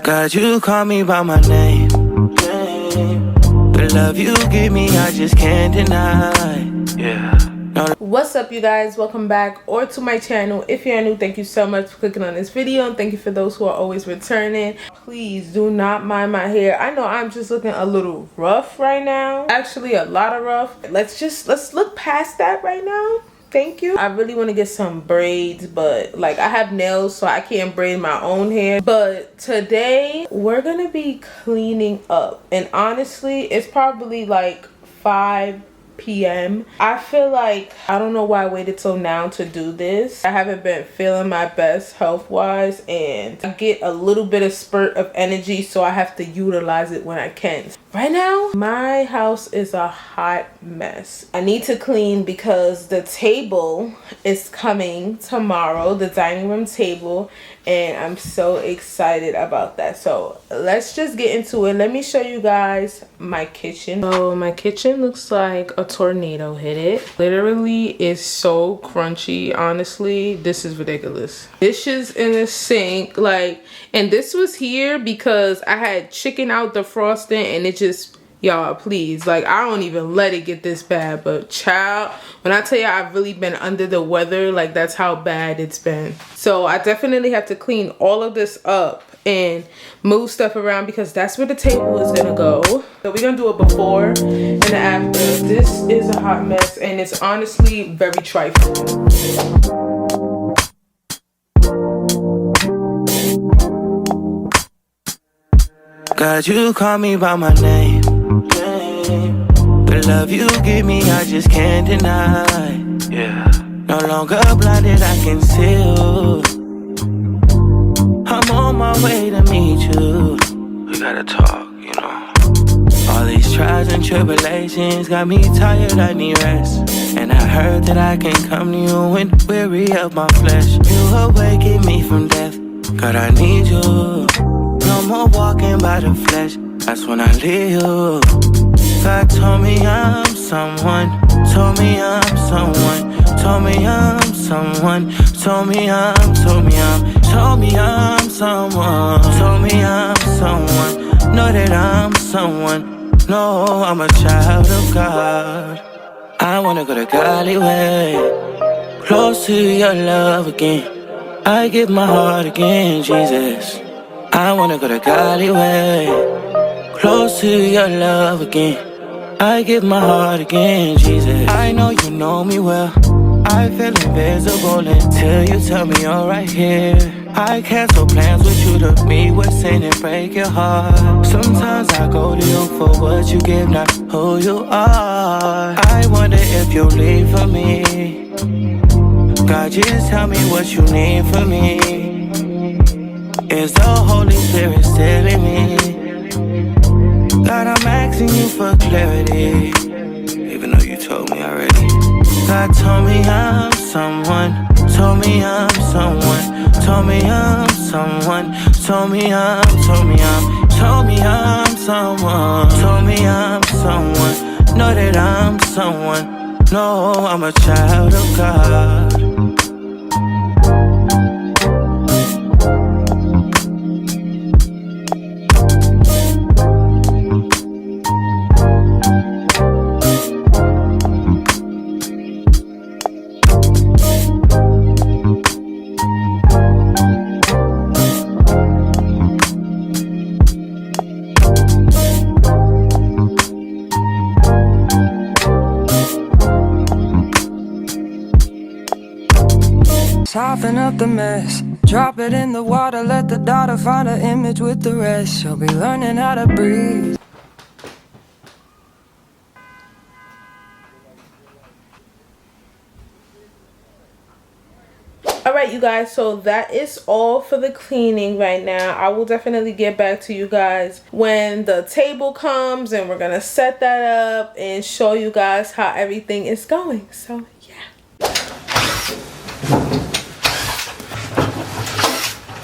God, you call me by my name. The love you give me, I just can't deny. Yeah. No. What's up, you guys? Welcome back or to my channel. If you're new, thank you so much for clicking on this video, and thank you for those who are always returning. Please do not mind my hair. I know I'm just looking a little rough right now, actually a lot of rough. Let's look past that right now. Thank you. I really want to get some braids, but like I have nails, so I can't braid my own hair. But today we're gonna be cleaning up, and honestly it's probably like 5 p.m. I feel like I don't know why I waited till now to do this. I haven't been feeling my best health wise, and I get a little bit of spurt of energy, so I have to utilize it when I can. Right now my house is a hot mess. I need to clean because the table is coming tomorrow, the dining room table, and I'm so excited about that. So let's just get into it. Let me show you guys my kitchen. So my kitchen looks like a tornado hit it. Literally is so crunchy. Honestly, this is ridiculous. Dishes in the sink, like, and this was here because I had chicken out the frosting, and it just, y'all, please, like, I don't even let it get this bad. But child, when I tell you I've really been under the weather, like, that's how bad it's been. So I definitely have to clean all of this up and move stuff around because that's where the table is gonna go. So we're gonna do a before and an after. This is a hot mess, and it's honestly very trifling. God, you call me by my name. The love you give me, I just can't deny. Yeah. No longer blinded, I can see you. I'm on my way to meet you. We gotta talk, you know. All these trials and tribulations got me tired, I need rest. And I heard that I can come to you when weary of my flesh. You awaken me from death, God, I need you. No more walking by the flesh, that's when I leave you. God told me I'm someone, told me I'm someone, told me I'm someone, told me I'm someone, told me I'm someone, know that I'm someone, no, I'm a child of God. I wanna go the godly way, close to your love again. I give my heart again, Jesus. I wanna go the godly way, close to your love again. I give my heart again, Jesus. I know you know me well, I feel invisible until you tell me you're right here. I cancel plans with you to meet with sin and break your heart. Sometimes I go to you for what you give, not who you are. I wonder if you'll leave for me. God, just tell me what you need from me. Is the Holy Spirit still in me? God, I'm asking you for clarity, even though you told me already. God told me I'm someone, told me I'm someone, told me I'm someone, told me I'm someone, told me I'm someone, know that I'm someone, no, I'm a child of God. Soften up the mess, drop it in the water, let the daughter find her image with the rest. She'll be learning how to breathe. Alright, you guys, so that is all for the cleaning right now. I will definitely get back to you guys when the table comes, and we're gonna set that up and show you guys how everything is going. So yeah.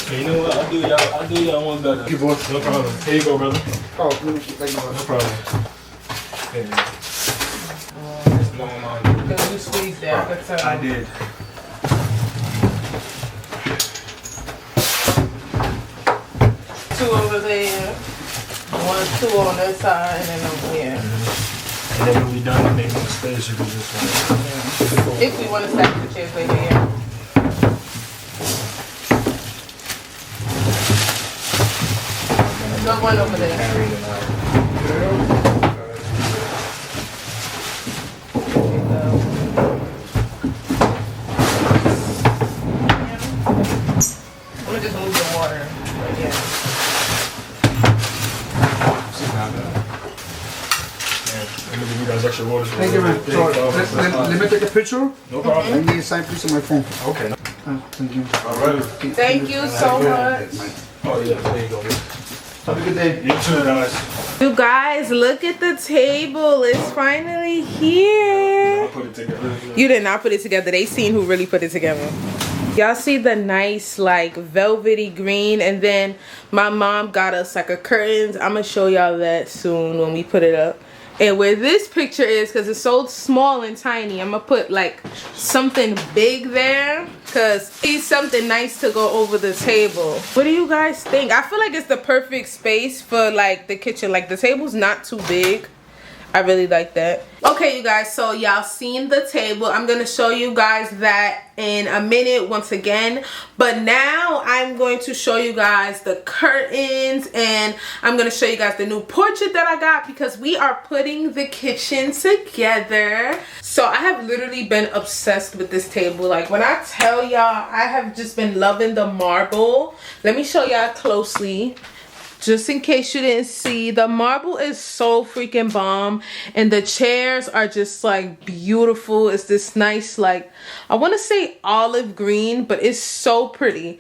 Hey, you know what? I'll do y'all one better. No problem. Here you go, brother. Oh, thank you. No problem. Hey, it's blowing my mind. Because you squeezed that. I could tell. I did. So 2 over there. 1, 2 on this side, and then over here. And then when we done, make more space. You can just like. If we want to stack the chairs later, yeah. There's one over there. Carry it out. Let me just move the water. But yeah. I'm gonna give you guys extra water. Thank you, man. So, let me take a picture. No problem. I need a sign, please, on my phone. Okay. Thank you. All right. Thank you so much. Oh yeah, there you go. Have a good day. You too, guys. You guys, look at the table. It's finally here. I'll put it together. You did not put it together. They seen who really put it together. Y'all see the nice like velvety green, and then my mom got us like a curtains. I'm gonna show y'all that soon when we put it up. And where this picture is, because it's so small and tiny, I'm gonna put like something big there, because it's something nice to go over the table. What do you guys think? I feel like it's the perfect space for like the kitchen. Like the table's not too big. I really like that. Okay, you guys, so y'all seen the table. I'm gonna show you guys that in a minute once again, but now I'm going to show you guys the curtains, and I'm gonna show you guys the new portrait that I got, because we are putting the kitchen together. So I have literally been obsessed with this table. Like when I tell y'all, I have just been loving the marble. Let me show y'all closely. Just in case you didn't see, the marble is so freaking bomb, and the chairs are just like beautiful. It's this nice, like, I want to say olive green, but it's so pretty.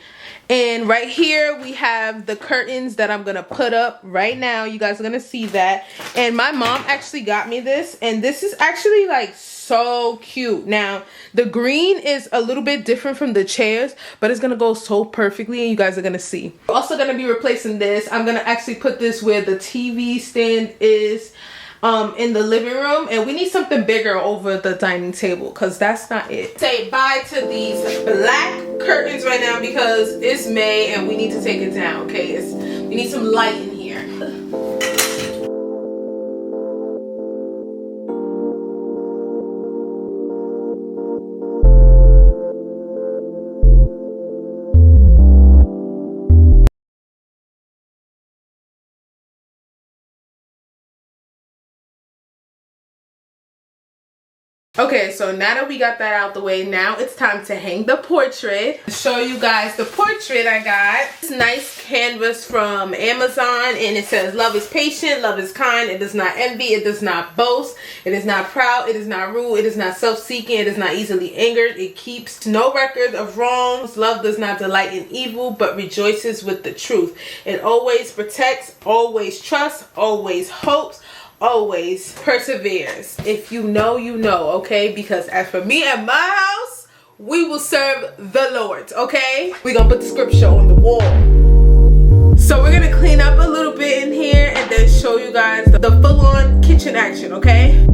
And right here we have the curtains that I'm gonna put up right now. You guys are gonna see that. And my mom actually got me this, and this is actually like so cute. Now the green is a little bit different from the chairs, but it's gonna go so perfectly, and you guys are gonna see. We're also gonna be replacing this. I'm gonna actually put this where the TV stand is in the living room, and we need something bigger over the dining table, because that's not it. Say bye to these black curtains right now, because it's May and we need to take it down. Okay, we need some light in here. Okay, so now that we got that out the way, now it's time to hang the portrait. Show you guys the portrait I got. This nice canvas from Amazon, and it says, "Love is patient, love is kind, it does not envy, it does not boast, it is not proud, it is not rude, it is not self-seeking, it is not easily angered, it keeps no record of wrongs, love does not delight in evil, but rejoices with the truth. It always protects, always trusts, always hopes, always perseveres." If you know, you know, okay? Because as for me and my house, we will serve the Lord, okay? We're gonna put the scripture on the wall. So we're gonna clean up a little bit in here and then show you guys the full-on kitchen action, okay?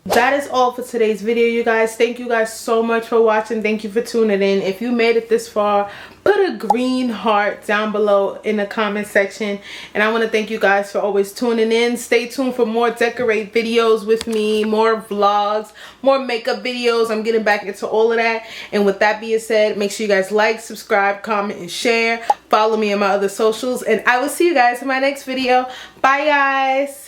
That is all for today's video, you guys. Thank you guys so much for watching. Thank you for tuning in. If you made it this far, put a green heart down below in the comment section. And I want to thank you guys for always tuning in. Stay tuned for more decorate videos with me, more vlogs, more makeup videos. I'm getting back into all of that. And with that being said, make sure you guys like, subscribe, comment, and share. Follow me on my other socials. And I will see you guys in my next video. Bye, guys.